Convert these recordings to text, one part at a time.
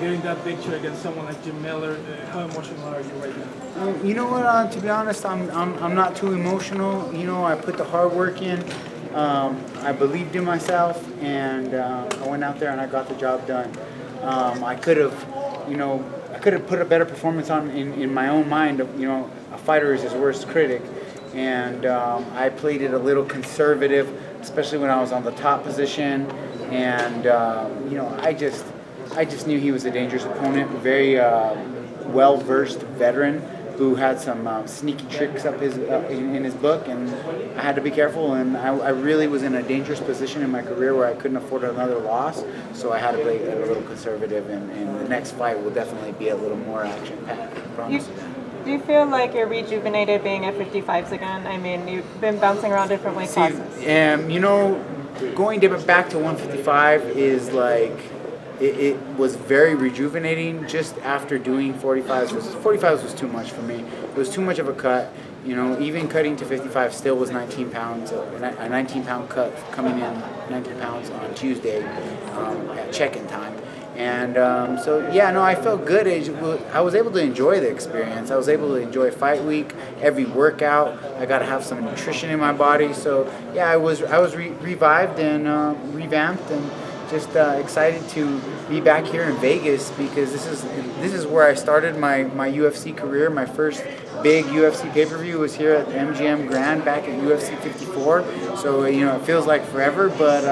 getting that victory against someone like Jim Miller? How emotional are you right now? You know what? To be honest, I'm not too emotional. You know, I put the hard work in. I believed in myself, and I went out there and I got the job done. I could have, put a better performance on in my own mind. You know, a fighter is his worst critic, and I played it a little conservative, especially when I was on the top position. And I just knew he was a dangerous opponent, very well-versed veteran who had some sneaky tricks up in his book, and I had to be careful. And I really was in a dangerous position in my career where I couldn't afford another loss, so I had to play it a little conservative. And the next fight will definitely be a little more action-packed, I promise. Do you feel like you're rejuvenated being at 55s again? I mean, you've been bouncing around different weight classes. Going back to 155 is like, it was very rejuvenating just after doing 45s. 45s was too much for me. It was too much of a cut. You know, even cutting to 55 still was 19 pounds. A 19-pound cut coming in 19 pounds on Tuesday at check-in time. And I felt good. I was able to enjoy the experience. I was able to enjoy fight week, every workout. I got to have some nutrition in my body. So yeah, I was revived and revamped, and just excited to be back here in Vegas, because this is where I started my UFC career. My first big UFC pay-per-view was here at the MGM Grand back at UFC 54. So it feels like forever, but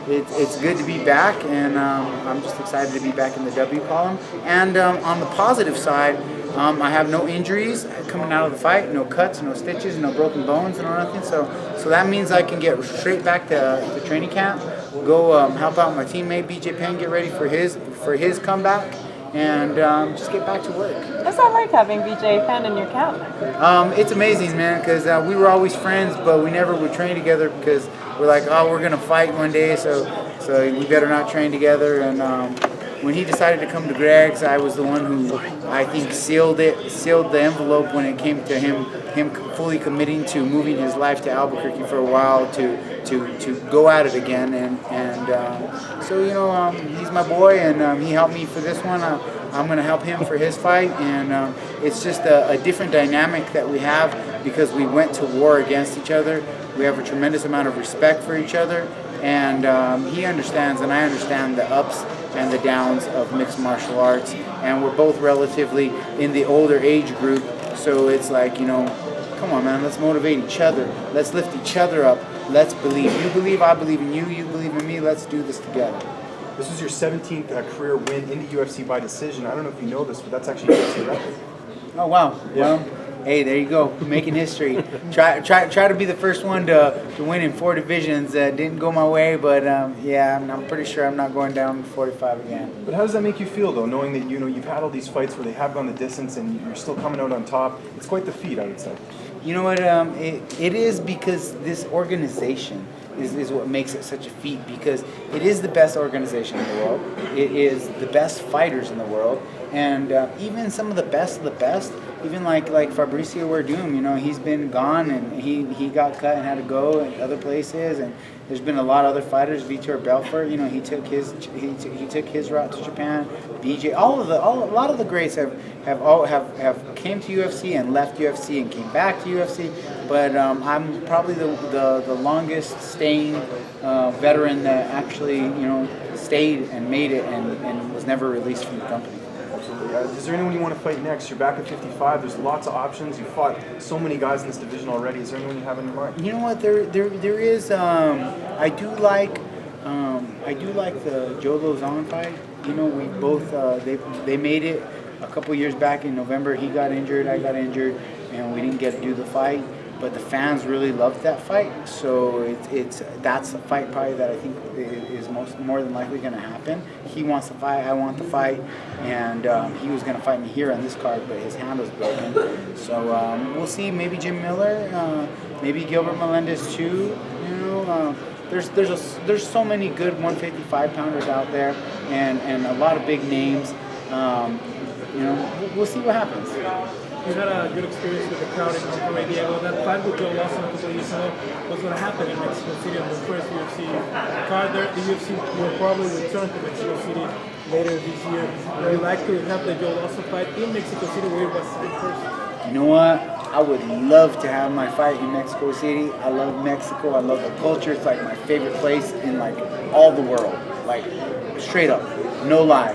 it's good to be back, and I'm just excited to be back in the W column. And on the positive side, I have no injuries coming out of the fight, no cuts, no stitches, no broken bones, no nothing. So that means I can get straight back to training camp, go help out my teammate BJ Penn, get ready for his comeback, and just get back to work. What's that like having BJ Penn in your camp? It's amazing, man, because we were always friends, but we never would train together because we're like, oh, we're gonna fight one day, so we better not train together. And when he decided to come to Greg's, I was the one who I think sealed the envelope when it came to him fully committing to moving his life to Albuquerque for a while to go at it again. He's my boy, and he helped me for this one. I'm going to help him for his fight, and it's just a different dynamic that we have because we went to war against each other. We have a tremendous amount of respect for each other, and he understands, and I understand the ups and the downs of mixed martial arts, and we're both relatively in the older age group, so it's like, come on, man, let's motivate each other, let's lift each other up, let's believe. You believe, I believe in you, you believe in me, let's do this together. This was your 17th career win in the UFC by decision. I don't know if you know this, but that's actually a UFC record. Oh, wow. Yeah. Well, hey, there you go, making history. Try to be the first one to win in 4 divisions. Didn't go my way, but I'm pretty sure I'm not going down to 45 again. But how does that make you feel, though, knowing that you've had all these fights where they have gone the distance and you're still coming out on top? It's quite the feat, I would say. You know what? It is, because this organization is what makes it such a feat, because it is the best organization in the world. It is the best fighters in the world, and even some of the best, even like Fabricio Werdum, he's been gone, and he got cut and had to go in other places, and there's been a lot of other fighters. Vitor Belfort, he took his route to Japan. BJ, a lot of the greats have came to UFC and left UFC and came back to UFC, but I'm probably the longest staying veteran that actually stayed and made it and was never released from the company. Absolutely. Is there anyone you want to fight next? You're back at 55. There's lots of options. You fought so many guys in this division already. Is there anyone you have in your mind? You know what? There is. I do like the Joe Lozon fight. We both they made it a couple years back in November. He got injured, I got injured, and we didn't get to do the fight. But the fans really loved that fight, so that's a fight probably that I think is more than likely going to happen. He wants to fight, I want to fight, and he was going to fight me here on this card, but his hand was broken. So we'll see. Maybe Jim Miller, maybe Gilbert Melendez too. There's so many good 155 pounders out there, and a lot of big names. We'll see what happens. you had a good experience with the crowd in Monterrey, Diego. That fight with Joe Lawson a couple of years ago was going to happen in Mexico City on the first UFC card there. The UFC will probably return to Mexico City later this year. Would you like to have the Joe Lawson fight in Mexico City where it was first? You know what? I would love to have my fight in Mexico City. I love Mexico. I love the culture. It's like my favorite place in like all the world. Like straight up, no lie.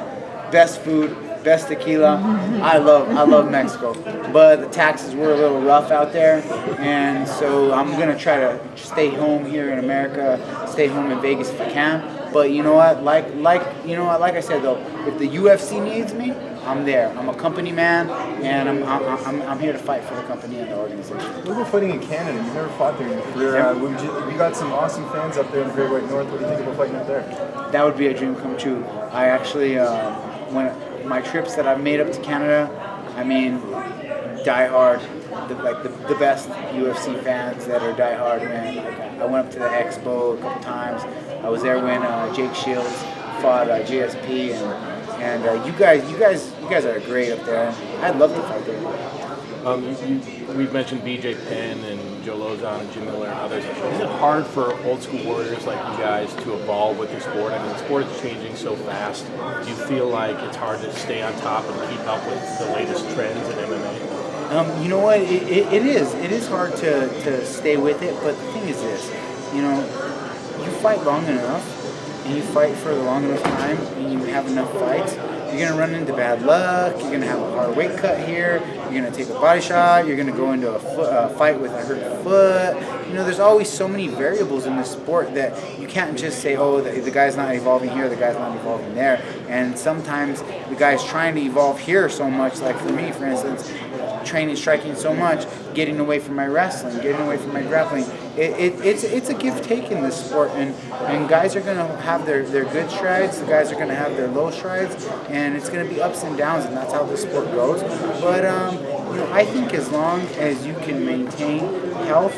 Best food, best tequila. I love Mexico. But the taxes were a little rough out there, and so I'm gonna try to stay home here in America, stay home in Vegas if I can. But you know what? Like I said though, if the UFC needs me, I'm there. I'm a company man, and I'm here to fight for the company and the organization. What about fighting in Canada? You've never fought there in your career. We got some awesome fans up there in the Great White North. What do you think about fighting up there? That would be a dream come true. I actually, when my trips that I've made up to Canada, I mean, diehard, the best UFC fans that are diehard, man. Like, I went up to the Expo a couple times. I was there when Jake Shields fought GSP, and you guys are great up there. I'd love to fight there. We've mentioned BJ Penn and Joe Lozon and Jim Miller and others. Is it hard for old school warriors like you guys to evolve with the sport? I mean, the sport is changing so fast. Do you feel like it's hard to stay on top and keep up with the latest trends in MMA? You know what? It is. It is hard to stay with it, but the thing is this, you know, you fight long enough, and you fight for a long enough time, and you have enough fights, you're going to run into bad luck, you're going to have a hard weight cut here, you're going to take a body shot, you're going to go into a fight with a hurt foot. You know, there's always so many variables in this sport that you can't just say, oh, the guy's not evolving here, the guy's not evolving there. And sometimes the guy's trying to evolve here so much, like for me, for instance, training, striking so much, getting away from my wrestling, getting away from my grappling. It's a give-take in this sport, and guys are going to have their good strides, the guys are going to have their low strides, and it's going to be ups and downs, and that's how the sport goes. But you know, I think as long as you can maintain health,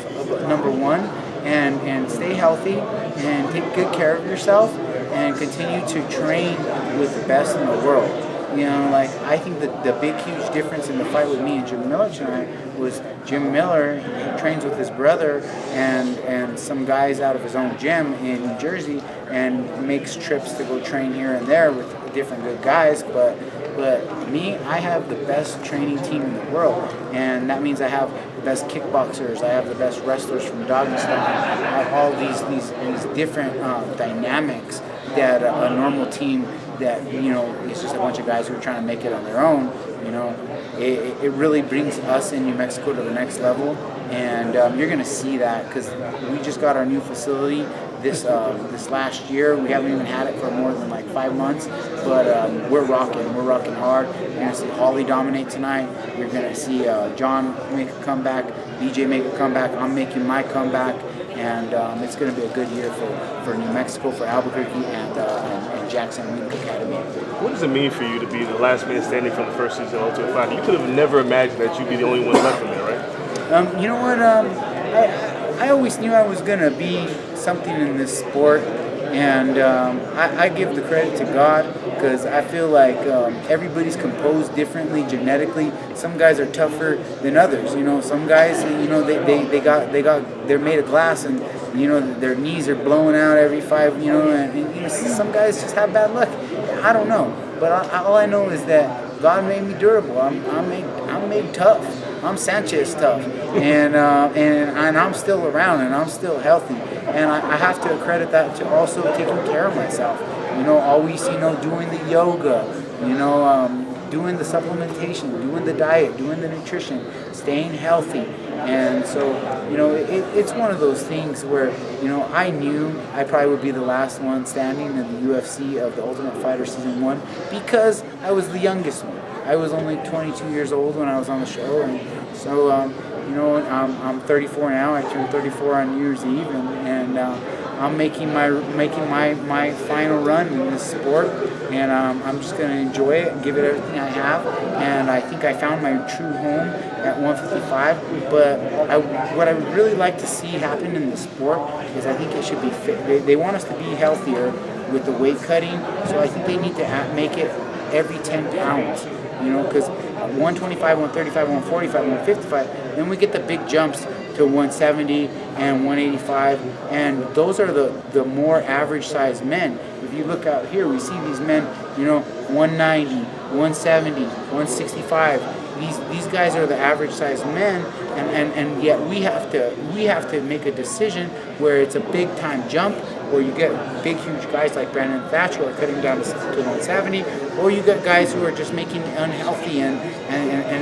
number one, and stay healthy, and take good care of yourself, and continue to train with the best in the world. You know, like, I think that the big, huge difference in the fight with me and Jim Miller tonight was Jim Miller trains with his brother and some guys out of his own gym in New Jersey and makes trips to go train here and there with different good guys. But me, I have the best training team in the world, and that means I have the best kickboxers, I have the best wrestlers from Doggy Style, I have all these different dynamics that a normal team that, you know, is just a bunch of guys who are trying to make it on their own, you know, it really brings us in New Mexico to the next level, and you're going to see that because we just got our new facility this last year. We haven't even had it for more than like 5 months, but we're rocking hard. You're going to see Holly dominate tonight. You're going to see John make a comeback, BJ make a comeback, I'm making my comeback, and it's going to be a good year for New Mexico, for Albuquerque, and Jackson Wing Academy. What does it mean for you to be the last man standing from the first season of Ultimate Fighter? You could have never imagined that you'd be the only one left from there, right? You know what? I always knew I was going to be something in this sport, and I give the credit to God because I feel like everybody's composed differently genetically. Some guys are tougher than others. You know, some guys, you know, they're made of glass, and you know their knees are blowing out every 5. You know, and you know, some guys just have bad luck. I don't know, but all I know is that God made me durable. I'm made tough. I'm Sanchez tough, and I'm still around, and I'm still healthy, and I have to accredit that to also taking care of myself. You know, always, you know, doing the yoga, you know, doing the supplementation, doing the diet, doing the nutrition, staying healthy, and so, you know, it's one of those things where, you know, I knew I probably would be the last one standing in the UFC of the Ultimate Fighter Season 1 because I was the youngest one. I was only 22 years old when I was on the show, and so you know, I'm 34 now. I turned 34 on New Year's Eve, and I'm making my final run in this sport, and I'm just going to enjoy it and give it everything I have. And I think I found my true home at 155. But what I would really like to see happen in the sport is I think it should be fit. They want us to be healthier with the weight cutting, so I think they need to make it every 10 pounds. You know, because 125, 135, 145, 155. Then we get the big jumps to 170 and 185, and those are the more average sized men. If you look out here, we see these men, 190, 170, 165. These guys are the average sized men, and yet we have to make a decision where it's a big time jump, or you get big huge guys like Brandon Thatcher who are cutting down to 170, or you get guys who are just making unhealthy and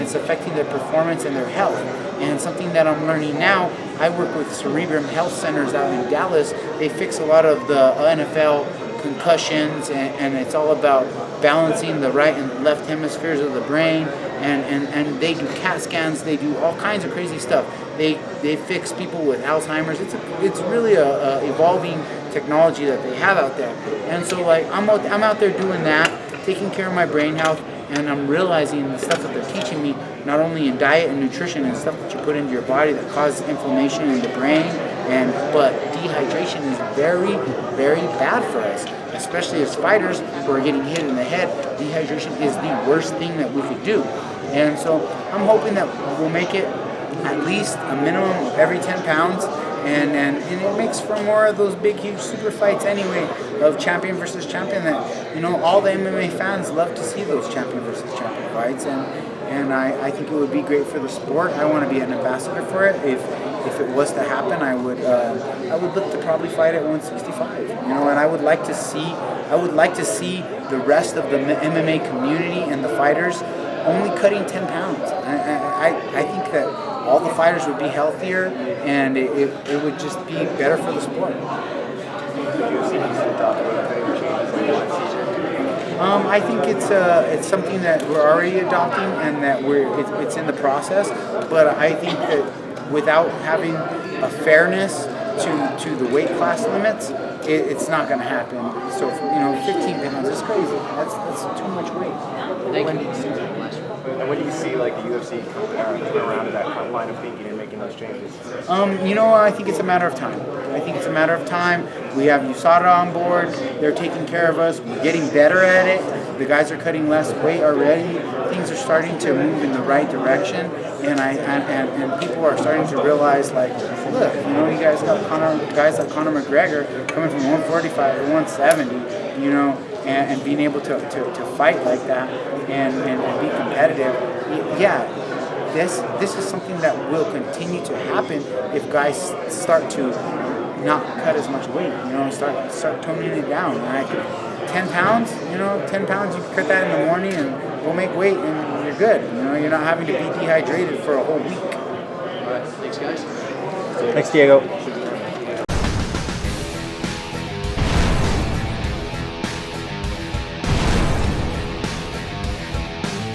it's affecting their performance and their health. And something that I'm learning now, I work with Cerebrum Health Centers out in Dallas. They fix a lot of the NFL concussions, and it's all about balancing the right and left hemispheres of the brain, and they do CAT scans, they do all kinds of crazy stuff. They fix people with Alzheimer's. It's really a evolving technology that they have out there. And so like I'm out there doing that, taking care of my brain health, and I'm realizing the stuff that they're teaching me, not only in diet and nutrition and stuff that you put into your body that causes inflammation in the brain, but dehydration is very, very bad for us, especially as fighters who are getting hit in the head. Dehydration is the worst thing that we could do. And so I'm hoping that we'll make it at least a minimum of every 10 pounds, and it makes for more of those big, huge super fights anyway, of champion versus champion, that, all the MMA fans love to see those champion versus champion fights, and I think it would be great for the sport. I want to be an ambassador for it. If it was to happen, I would look to probably fight at 165, and I would like to see the rest of the MMA community and the fighters only cutting 10 pounds. I think that all the fighters would be healthier, and it would just be better for the sport. I think it's something that we're already adopting, and that it's in the process. But I think that without having a fairness to the weight class limits, it's not going to happen. So 15 pounds is crazy. That's too much weight. And when do you see like the UFC come around to that line of thinking and making those changes? I think it's a matter of time. We have USADA on board. They're taking care of us. We're getting better at it. The guys are cutting less weight already. Things are starting to move in the right direction, and people are starting to realize, like, look, you guys got guys like Conor McGregor coming from 145 to 170, and being able to fight like that and be competitive. Yeah, this is something that will continue to happen if guys start to not cut as much weight, start toning it down. And I think 10 pounds, 10 pounds, you cut that in the morning and go make weight and you're good. You're not having to be dehydrated for a whole week. All right, thanks guys. Thanks, Diego.